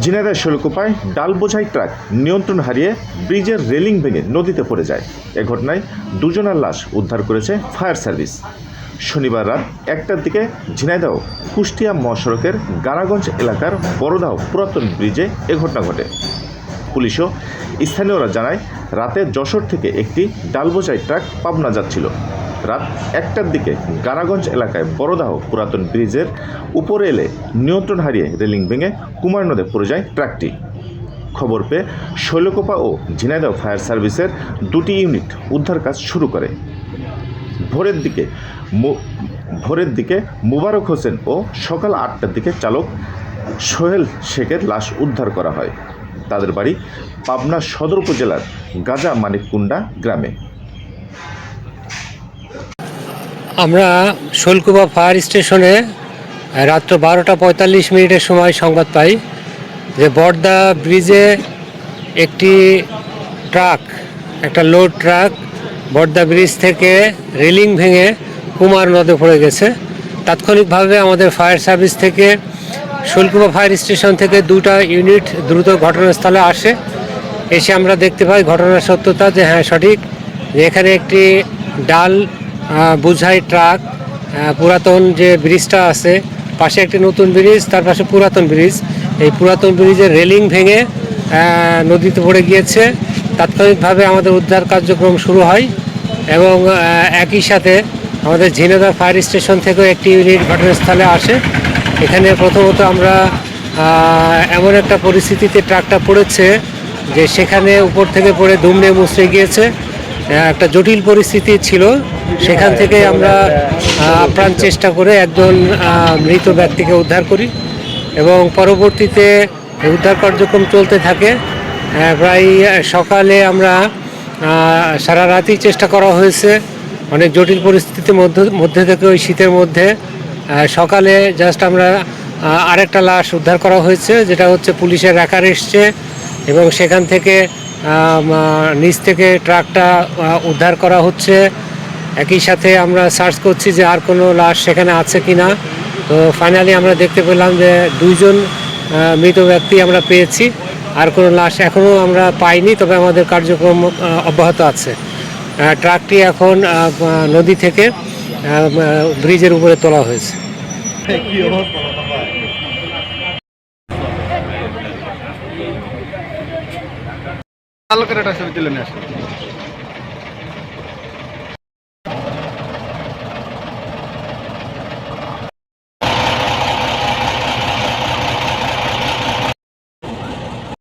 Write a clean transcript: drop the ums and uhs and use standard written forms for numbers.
ঝিনাইদহ শৈলকুপায় ডাল বোঝাই ট্রাক নিয়ন্ত্রণ হারিয়ে ব্রিজের রেলিং ভেঙে নদীতে পড়ে যায়। এ ঘটনায় দুজনের লাশ উদ্ধার করেছে ফায়ার সার্ভিস। শনিবার রাত 1টার দিকে ঝিনাইদহ কুষ্টিয়া মহাসড়কের গারাগঞ্জ এলাকার বড়দাহ পুরাতন ব্রিজে এ ঘটনা ঘটে। পুলিশ ও স্থানীয়রা জানায়, রাতে যশোর থেকে একটি ডাল বোঝাই ট্রাক পাবনা যাচ্ছিল। রাত 1টার দিকে গারাগঞ্জ এলাকায় বড়দাহ পুরাতন ব্রিজের উপরে এলে নিয়ন্ত্রণ হারিয়ে রেলিং ভেঙে কুমার নদে পড়ে যায় ট্রাকটি। খবর পেয়ে শৈলকুপা ও ঝিনাইদহ ফায়ার সার্ভিসের দুটি ইউনিট উদ্ধার কাজ শুরু করে। ভোরের দিকে মুবারক হোসেন ও সকাল 8টার দিকে চালক সোহেল শেখের লাশ উদ্ধার করা হয়। তাদের বাড়ি পাবনা সদর উপজেলার গাজা মানিককুণ্ডা গ্রামে। আমরা শৈলকুপা ফায়ার স্টেশনে রাত্র 12টা 45 মিনিটের সময় সংবাদ পাই যে বড়দা ব্রিজে একটি ট্রাক, একটা লোড ট্রাক বড়দা ব্রিজ থেকে রেলিং ভেঙে কুমার নদে পড়ে গেছে। তাৎক্ষণিকভাবে আমাদের ফায়ার সার্ভিস থেকে শৈলকুপা ফায়ার স্টেশন থেকে 2টা ইউনিট দ্রুত ঘটনাস্থলে আসে। এসে আমরা দেখতে পাই ঘটনার সত্যতা, যে হ্যাঁ সঠিক, যে এখানে একটি ডাল বোঝাই ট্রাক, পুরাতন যে ব্রিজটা আছে, পাশে একটি নতুন ব্রিজ, তার পাশে পুরাতন ব্রিজ, এই পুরাতন ব্রিজের রেলিং ভেঙে নদীতে পড়ে গিয়েছে। তাৎক্ষণিকভাবে আমাদের উদ্ধার কার্যক্রম শুরু হয় এবং একই সাথে আমাদের ঝিনাইদহ ফায়ার স্টেশন থেকেও একটি ইউনিট ঘটনাস্থলে আসে। এখানে প্রথমত আমরা এমন একটা পরিস্থিতিতে ট্রাকটা পড়েছে যে সেখানে উপর থেকে পড়ে দুমড়ে মুচড়ে গিয়েছে, একটা জটিল পরিস্থিতি ছিল। সেখান থেকে আমরা আপ্রাণ চেষ্টা করে একজন মৃত ব্যক্তিকে উদ্ধার করি এবং পরবর্তীতে উদ্ধার কার্যক্রম চলতে থাকে। প্রায় সকালে আমরা সারা রাতই চেষ্টা করা হয়েছে, অনেক জটিল পরিস্থিতির মধ্যে থেকে ওই শীতের মধ্যে সকালে জাস্ট আমরা আরেকটা লাশ উদ্ধার করা হয়েছে, যেটা হচ্ছে পুলিশের র্যাকার এসছে এবং সেখান থেকে নিচ থেকে ট্রাকটা উদ্ধার করা হচ্ছে। একই সাথে আমরা সার্চ করছি যে আর কোনো লাশ সেখানে আছে কি না। তো ফাইনালি আমরা দেখতে পেলাম যে 2জন মৃত ব্যক্তি আমরা পেয়েছি, আর কোনো লাশ এখনও আমরা পাইনি, তবে আমাদের কার্যক্রম অব্যাহত আছে। ট্রাকটি এখন নদী থেকে ব্রিজের উপরে তোলা হয়েছে। চালকের একটা ছবি তুলে নিয়ে আসে।